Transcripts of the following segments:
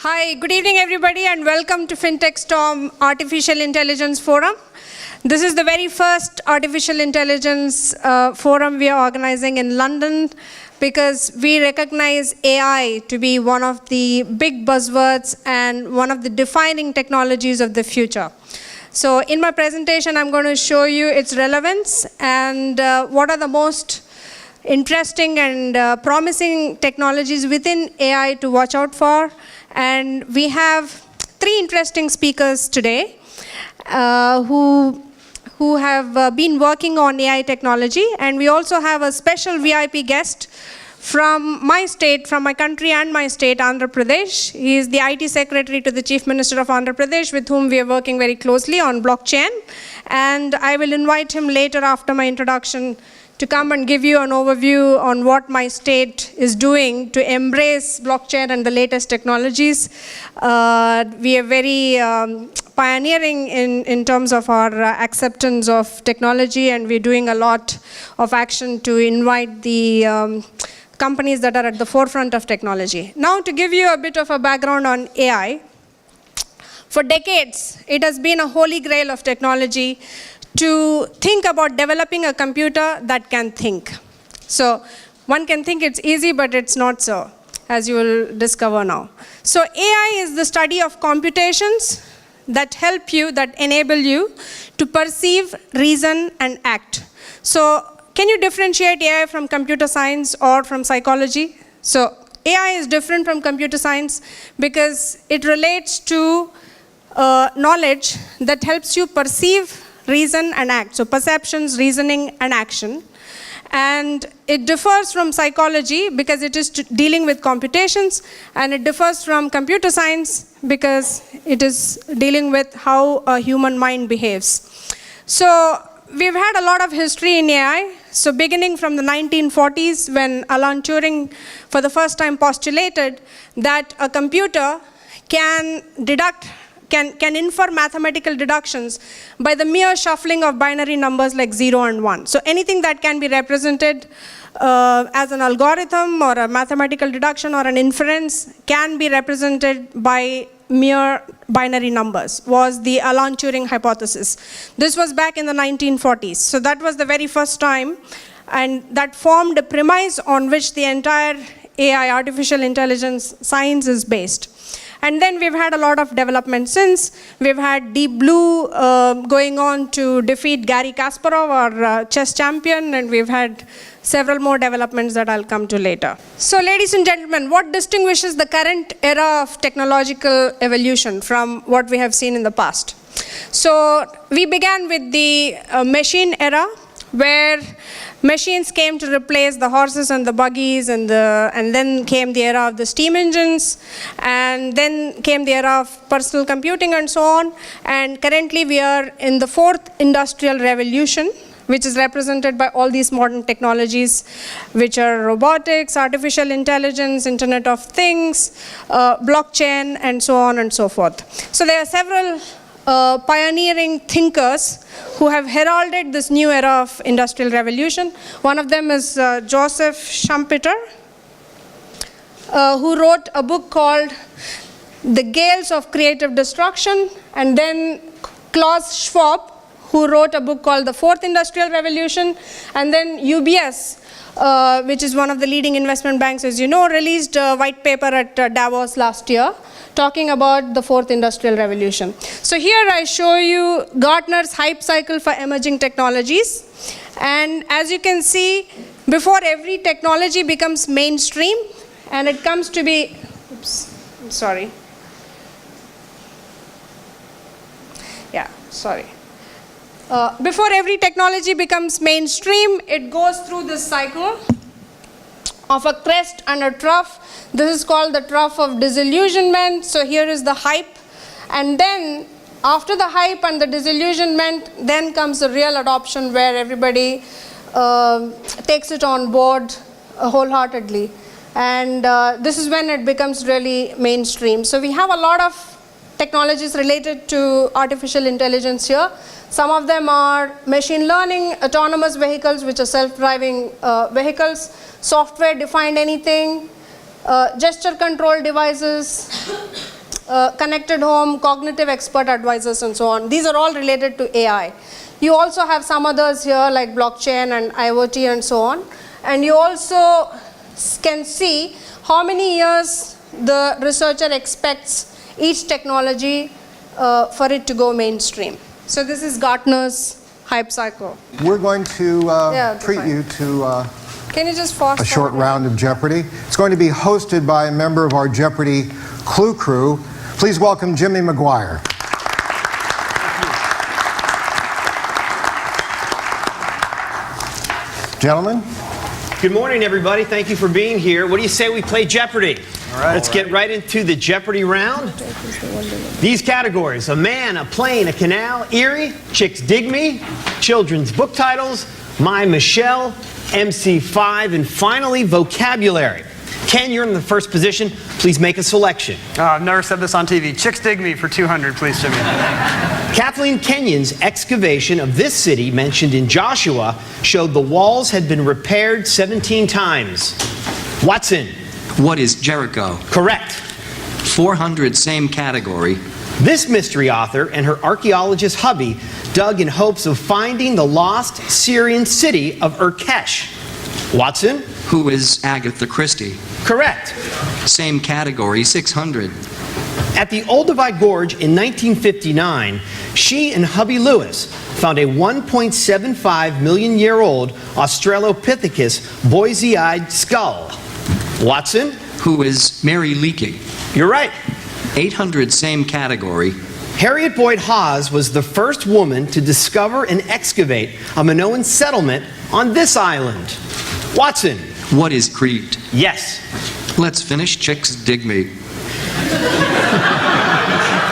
Hi, good evening everybody and welcome to FinTech Storm Artificial Intelligence Forum. This is the very first Artificial Intelligence Forum we are organizing in London because we recognize AI to be one of the big buzzwords and one of the defining technologies of the future. So in my presentation, I'm going to show you its relevance and what are the most interesting and promising technologies within AI to watch out for. And we have three interesting speakers today who have been working on AI technology. And we also have a special VIP guest from my state, from my country and my state, Andhra Pradesh. He is the IT Secretary to the Chief Minister of Andhra Pradesh, with whom we are working very closely on blockchain. And I will invite him later after my introduction to come and give you an overview on what my state is doing to embrace blockchain and the latest technologies. We are very pioneering in terms of our acceptance of technology, and we're doing a lot of action to invite the companies that are at the forefront of technology. Now, to give you a bit of a background on AI, for decades, it has been a holy grail of technology to think about developing a computer that can think. So one can think it's easy, but it's not so, as you will discover now. So AI is the study of computations that help you, that enable you to perceive, reason, and act. So can you differentiate AI from computer science or from psychology? So AI is different from computer science because it relates to knowledge that helps you perceive, reason, and act. So perceptions, reasoning, and action. And it differs from psychology because it is dealing with computations, and it differs from computer science because it is dealing with how a human mind behaves. So we've had a lot of history in AI. So beginning from the 1940s, when Alan Turing for the first time postulated that a computer can infer mathematical deductions by the mere shuffling of binary numbers like 0 and 1. So anything that can be represented as an algorithm or a mathematical deduction or an inference can be represented by mere binary numbers, was the Alan Turing hypothesis. This was back in the 1940s. So that was the very first time, and that formed a premise on which the entire AI, artificial intelligence science, is based. And then we've had a lot of development since. We've had Deep Blue going on to defeat Garry Kasparov, our chess champion, and we've had several more developments that I'll come to later. So ladies and gentlemen, what distinguishes the current era of technological evolution from what we have seen in the past? So we began with the machine era, where machines came to replace the horses and the buggies, and then came the era of the steam engines, and then came the era of personal computing and so on. And currently we are in the fourth industrial revolution, which is represented by all these modern technologies, which are robotics, artificial intelligence, Internet of Things, blockchain, and so on and so forth. So there are several pioneering thinkers who have heralded this new era of industrial revolution. One of them is Joseph Schumpeter, who wrote a book called The Gales of Creative Destruction, and then Klaus Schwab, who wrote a book called The Fourth Industrial Revolution, and then UBS, which is one of the leading investment banks, as you know, released a white paper at Davos last year, talking about the fourth industrial revolution. So here I show you Gartner's hype cycle for emerging technologies. And as you can see, before every technology becomes mainstream, and it comes to be, oops, I'm sorry. Yeah, sorry. Before every technology becomes mainstream, it goes through this cycle of a crest and a trough. This is called the trough of disillusionment. So here is the hype. And then after the hype and the disillusionment, then comes the real adoption, where everybody takes it on board wholeheartedly. And this is when it becomes really mainstream. So we have a lot of technologies related to artificial intelligence here. Some of them are machine learning, autonomous vehicles, which are self-driving vehicles, software-defined anything, gesture control devices, connected home, cognitive expert advisors, and so on. These are all related to AI. You also have some others here like blockchain and IoT and so on. And you also can see how many years the researcher expects each technology for it to go mainstream. So this is Gartner's hype cycle. We're going to treat you to can you just fast a short round of Jeopardy. It's going to be hosted by a member of our Jeopardy Clue crew. Please welcome Jimmy McGuire. Gentlemen. Good morning, everybody. Thank you for being here. What do you say we play Jeopardy? All right. Let's get right into the Jeopardy round. These categories: a man, a plane, a canal, Erie, Chicks Dig Me, children's book titles, My Michelle, MC5, and finally vocabulary. Ken, you're in the first position. Please make a selection. I've never said this on TV. Chicks Dig Me for 200, please, Jimmy. Kathleen Kenyon's excavation of this city, mentioned in Joshua, showed the walls had been repaired 17 times. Watson. What is Jericho? Correct. 400, same category. This mystery author and her archaeologist hubby dug in hopes of finding the lost Syrian city of Urkesh. Watson. Who is Agatha Christie? Correct. Same category, 600. At the Olduvai Gorge in 1959, she and hubby Lewis found a 1.75 million year old Australopithecus Boise-eyed skull. Watson. Who is Mary Leakey? You're right. 800, same category. Harriet Boyd Hawes was the first woman to discover and excavate a Minoan settlement on this island. Watson. What is Crete? Yes. Let's finish Chicks Dig Me.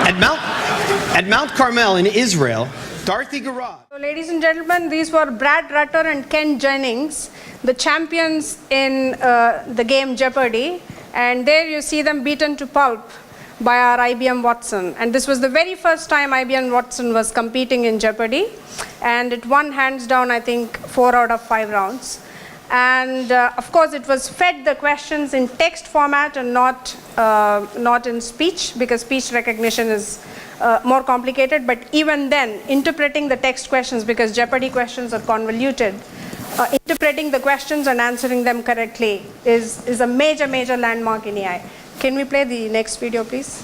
At Mount Carmel in Israel, Dorothy Garage. So, ladies and gentlemen, these were Brad Rutter and Ken Jennings, the champions in the game Jeopardy. And there you see them beaten to pulp by our IBM Watson. And this was the very first time IBM Watson was competing in Jeopardy. And it won hands down, I think, 4 out of 5 rounds. And of course, it was fed the questions in text format and not in speech, because speech recognition is more complicated. But even then, interpreting the text questions, because Jeopardy questions are convoluted, interpreting the questions and answering them correctly is a major, major landmark in AI. Can we play the next video, please?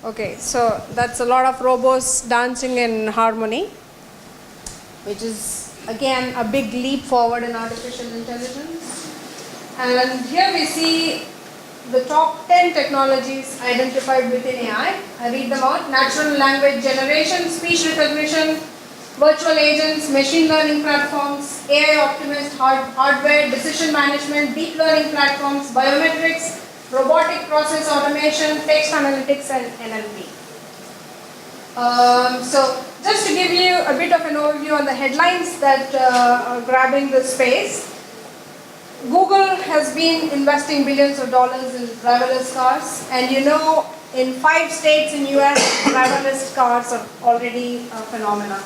Okay, so that's a lot of robots dancing in harmony, which is again a big leap forward in artificial intelligence. And here we see the top 10 technologies identified within AI. I read them out: natural language generation, speech recognition, virtual agents, machine learning platforms, AI optimist hardware, decision management, deep learning platforms, biometrics, robotic process automation, text analytics, and NLP. So just to give you a bit of an overview on the headlines that are grabbing this space, Google has been investing billions of dollars in driverless cars, and you know, in 5 states in US, driverless cars are already a phenomenon.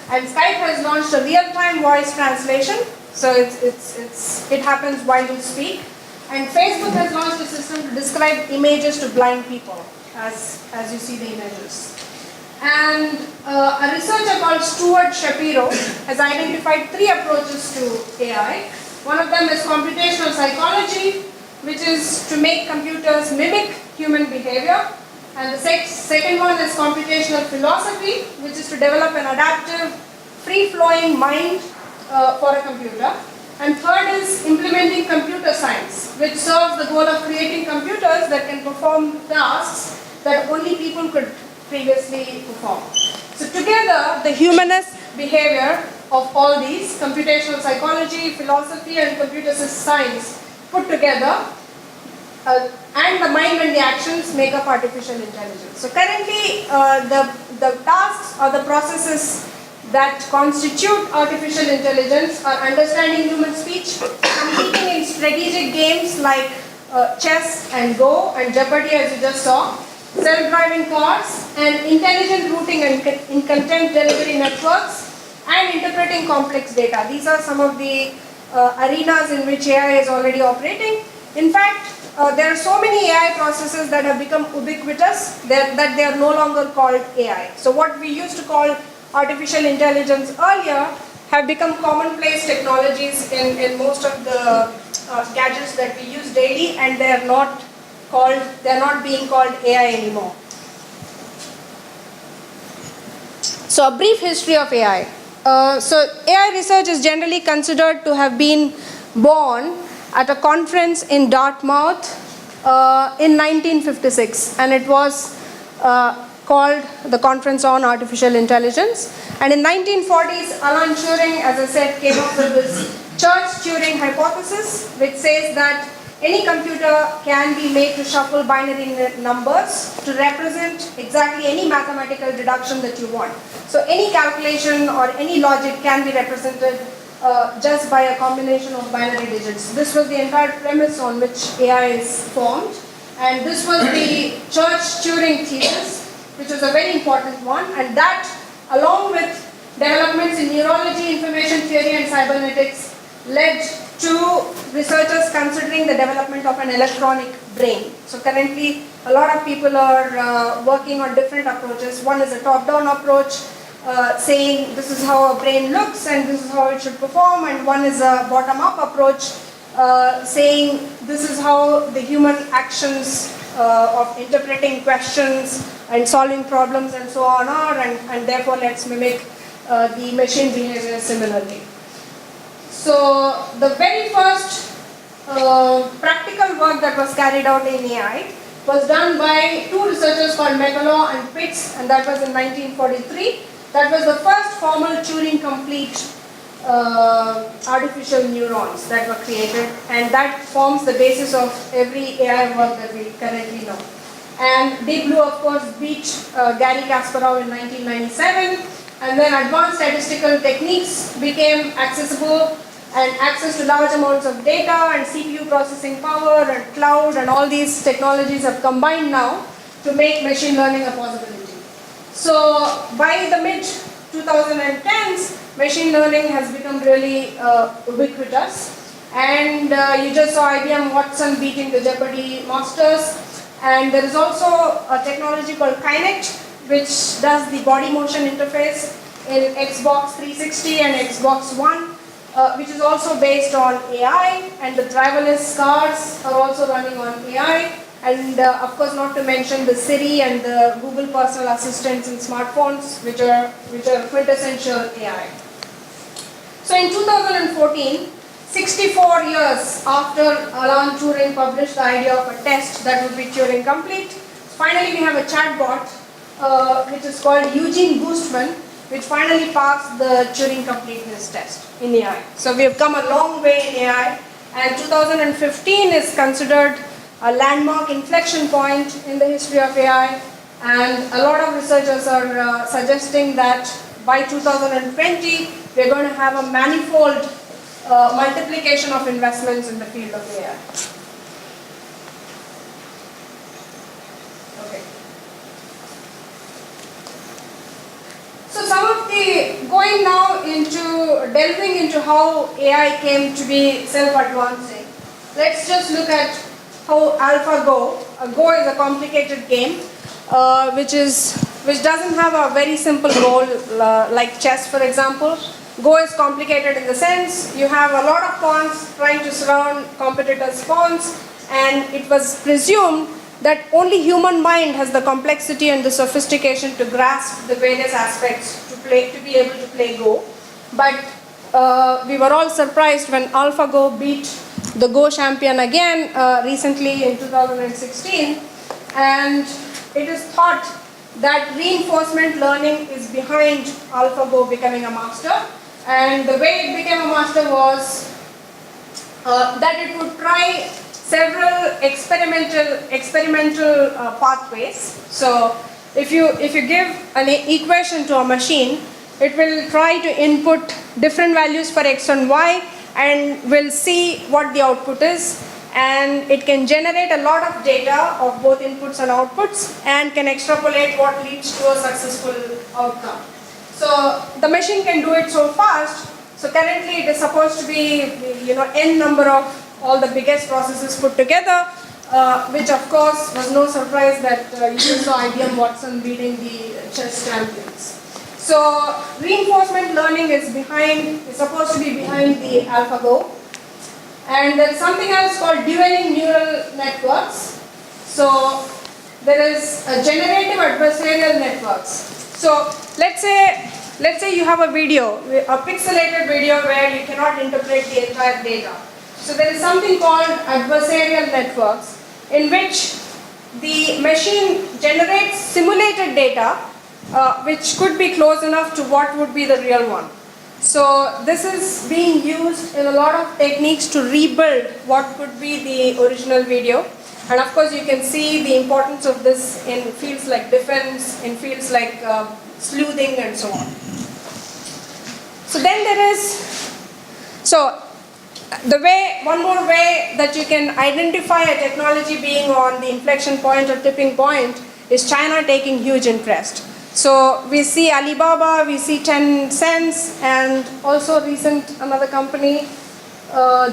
And Skype has launched a real-time voice translation, so it happens while you speak. And Facebook has launched a system to describe images to blind people, as you see the images. And a researcher called Stuart Shapiro has identified 3 approaches to AI. One of them is computational psychology, which is to make computers mimic human behavior. And the second one is computational philosophy, which is to develop an adaptive, free-flowing mind for a computer. And third is implementing computer science, which serves the goal of creating computers that can perform tasks that only people could previously perform. So together, the humanist behavior of all these, computational psychology, philosophy, and computer science put together, and the mind and the actions make up artificial intelligence. So currently, the tasks or the processes that constitute artificial intelligence are understanding human speech, competing in strategic games like chess and Go and Jeopardy, as you just saw, self-driving cars, and intelligent routing and in content delivery networks, and interpreting complex data. These are some of the arenas in which AI is already operating. In fact, there are so many AI processes that have become ubiquitous that they are no longer called AI. So what we used to call artificial intelligence earlier have become commonplace technologies in most of the gadgets that we use daily, and they're not being called AI anymore. So a brief history of AI. So AI research is generally considered to have been born at a conference in Dartmouth in 1956, and it was called the Conference on Artificial Intelligence. And in 1940s, Alan Turing, as I said, came up with this Church-Turing hypothesis, which says that any computer can be made to shuffle binary numbers to represent exactly any mathematical deduction that you want. So any calculation or any logic can be represented just by a combination of binary digits. This was the entire premise on which AI is formed. And this was the Church-Turing thesis, which was a very important one. And that, along with developments in neurology, information theory, and cybernetics, led to researchers considering the development of an electronic brain. So currently, a lot of people are working on different approaches. One is a top-down approach, saying this is how a brain looks and this is how it should perform, and one is a bottom-up approach, saying this is how the human actions of interpreting questions and solving problems and so on are, and therefore let's mimic the machine behavior similarly. So the very first practical work that was carried out in AI was done by two researchers called Megalo and Pitts, and that was in 1943. That was the first formal Turing-complete artificial neurons that were created, and that forms the basis of every AI work that we currently know. And Deep Blue, of course, beat Gary Kasparov in 1997, and then advanced statistical techniques became accessible, and access to large amounts of data and CPU processing power and cloud and all these technologies have combined now to make machine learning a possibility. So by the mid-2010s, machine learning has become really ubiquitous, and you just saw IBM Watson beating the Jeopardy masters, and there is also a technology called Kinect, which does the body motion interface in Xbox 360 and Xbox One, which is also based on AI, and the driverless cars are also running on AI, and of course not to mention the Siri and the Google personal assistants in smartphones, which are quintessential AI. So in 2014, 64 years after Alan Turing published the idea of a test that would be Turing complete, finally we have a chatbot which is called Eugene Boostman, which finally passed the Turing completeness test in AI. So we have come a long way in AI, and 2015 is considered a landmark inflection point in the history of AI, and a lot of researchers are suggesting that by 2020 we're going to have a manifold multiplication of investments in the field of AI. Okay. So some of the, going now into, delving into how AI came to be self-advancing, let's just look at how AlphaGo, Go is a complicated game which doesn't have a very simple role like chess, for example. Go is complicated in the sense you have a lot of pawns trying to surround competitors' pawns, and it was presumed that only human mind has the complexity and the sophistication to grasp the various aspects to be able to play Go. But we were all surprised when AlphaGo beat the Go champion again recently in 2016, and it is thought that reinforcement learning is behind AlphaGo becoming a master, and the way it became a master was that it would try several experimental pathways. So if you give an equation to a machine, it will try to input different values for x and y and will see what the output is, and it can generate a lot of data of both inputs and outputs and can extrapolate what leads to a successful outcome. So the machine can do it so fast. So currently it is supposed to be, n number of all the biggest processes put together, which of course was no surprise that you saw IBM Watson beating the chess champions. So reinforcement learning is supposed to be behind the AlphaGo. And there is something else called dueling neural networks. So there is a generative adversarial networks. So let's say you have a video, a pixelated video where you cannot interpret the entire data. So there is something called adversarial networks in which the machine generates simulated data which could be close enough to what would be the real one. So this is being used in a lot of techniques to rebuild what could be the original video. And of course you can see the importance of this in fields like defense, in fields like sleuthing and so on. So then one more way that you can identify a technology being on the inflection point or tipping point is China taking huge interest. So we see Alibaba, we see Tencent, and also another company,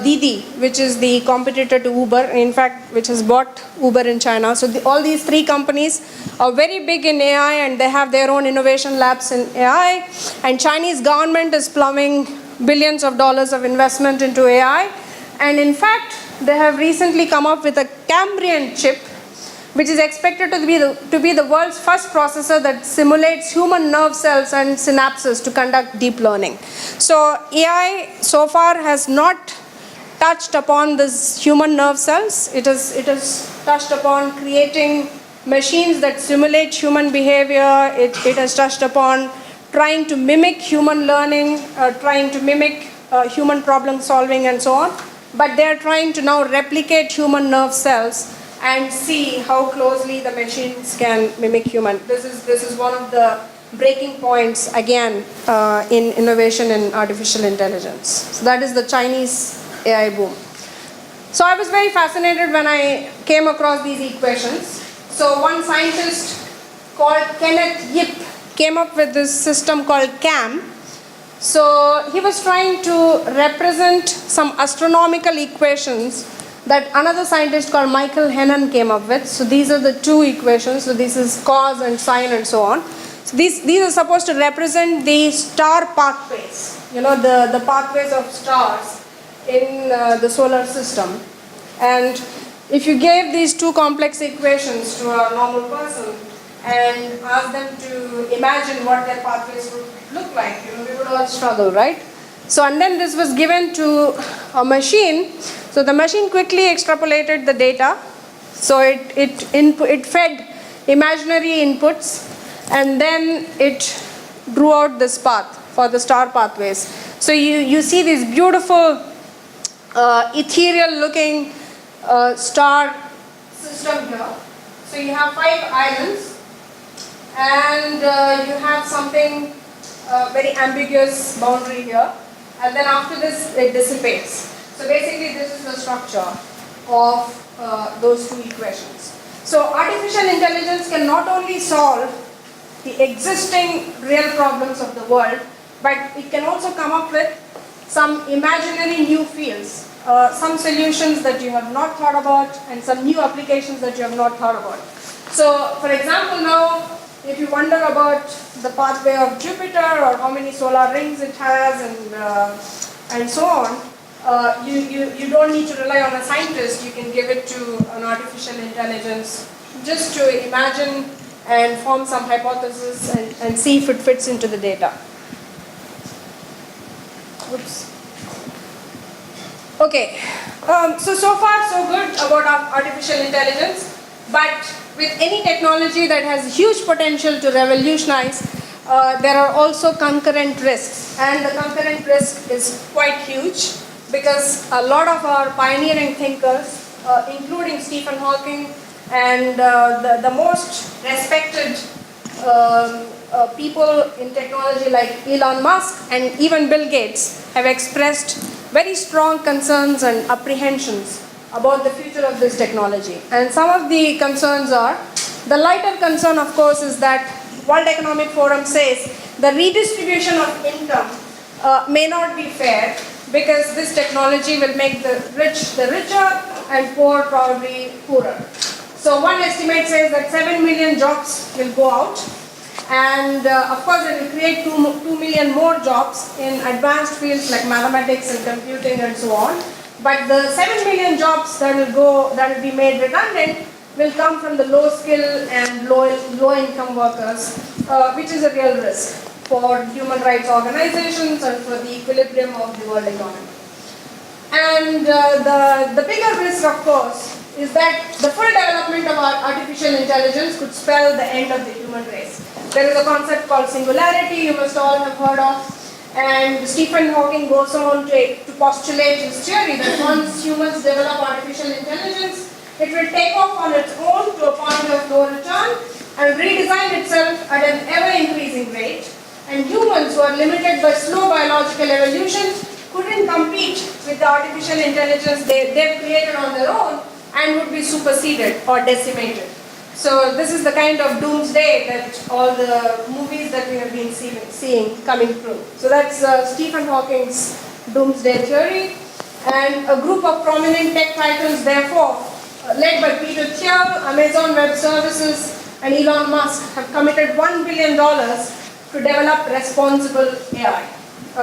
Didi, which is the competitor to Uber, in fact, which has bought Uber in China. So all these three companies are very big in AI, and they have their own innovation labs in AI. And Chinese government is plowing billions of dollars of investment into AI. And in fact, they have recently come up with a Cambrian chip, which is expected to be the world's first processor that simulates human nerve cells and synapses to conduct deep learning. So AI so far has not touched upon this human nerve cells. It has touched upon creating machines that simulate human behavior. It has touched upon trying to mimic human learning, trying to mimic human problem solving and so on. But they are trying to now replicate human nerve cells and see how closely the machines can mimic human. This is one of the breaking points again in innovation in artificial intelligence. So that is the Chinese AI boom. So I was very fascinated when I came across these equations. So one scientist called Kenneth Yip came up with this system called CAM. So he was trying to represent some astronomical equations that another scientist called Michael Hennon came up with. So these are the two equations. So this is cos and sine and so on. So these are supposed to represent the star pathways, the pathways of stars in the solar system. And if you gave these two complex equations to a normal person and asked them to imagine what their pathways would look like, we would all struggle, right? So, and then this was given to a machine. So the machine quickly extrapolated the data. So it fed imaginary inputs, and then it drew out this path for the star pathways. So you see this beautiful ethereal looking star system here. So you have 5 islands, and you have something very ambiguous boundary here, and then after this it dissipates. So basically this is the structure of those two equations. So artificial intelligence can not only solve the existing real problems of the world, but it can also come up with some imaginary new fields, some solutions that you have not thought about, and some new applications that you have not thought about. So for example, now if you wonder about the pathway of Jupiter or how many solar rings it has and so on, you don't need to rely on a scientist. You can give it to an artificial intelligence just to imagine and form some hypothesis and see if it fits into the data. Oops. Okay, so far so good about our artificial intelligence, but with any technology that has huge potential to revolutionize, there are also concurrent risks, and the concurrent risk is quite huge because a lot of our pioneering thinkers, including Stephen Hawking and the most respected people in technology like Elon Musk and even Bill Gates, have expressed very strong concerns and apprehensions about the future of this technology. And some of the concerns are, the lighter concern of course is that World Economic Forum says the redistribution of income may not be fair because this technology will make the rich the richer and poor probably poorer. So one estimate says that 7 million jobs will go out, and of course it will create 2 million more jobs in advanced fields like mathematics and computing and so on. But the 7 million jobs that will be made redundant will come from the low skill and low income workers, which is a real risk for human rights organizations and for the equilibrium of the world economy. And the bigger risk, of course, is that the full development of our artificial intelligence could spell the end of the human race. There is a concept called singularity, you must all have heard of, and Stephen Hawking goes on to postulate his theory that once humans develop artificial intelligence, it will take off on its own to a point of no return and redesign itself at an ever-increasing rate, and humans who are limited by slow biological evolution couldn't compete with the artificial intelligence they've created on their own and would be superseded or decimated. So this is the kind of doomsday that all the movies that we have been seeing coming through. So that's Stephen Hawking's doomsday theory. And a group of prominent tech titans, therefore, led by Peter Thiel, Amazon Web Services, and Elon Musk, have committed $1 billion to develop responsible AI.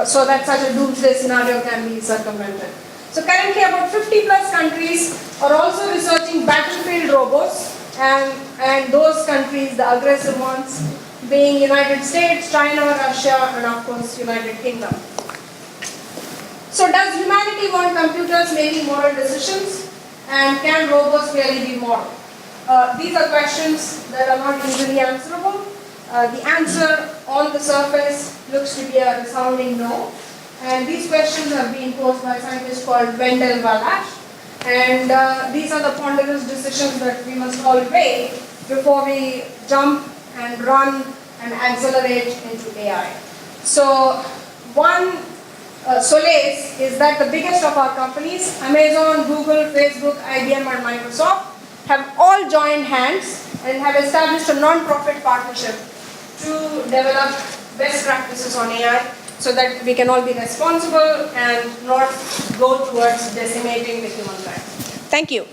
So that such a doomsday scenario can be circumvented. So currently about 50 plus countries are also researching battlefield robots, and those countries, the aggressive ones, being United States, China, Russia, and of course United Kingdom. So does humanity want computers making moral decisions? And can robots really be moral? These are questions that are not easily answerable. The answer on the surface looks to be a resounding no. And these questions have been posed by a scientist called Wendell Wallach. And these are the ponderous decisions that we must all weigh before we jump and run and accelerate into AI. So one solace is that the biggest of our companies, Amazon, Google, Facebook, IBM, and Microsoft, have all joined hands and have established a non-profit partnership to develop best practices on AI so that we can all be responsible and not go towards decimating the human life. Thank you.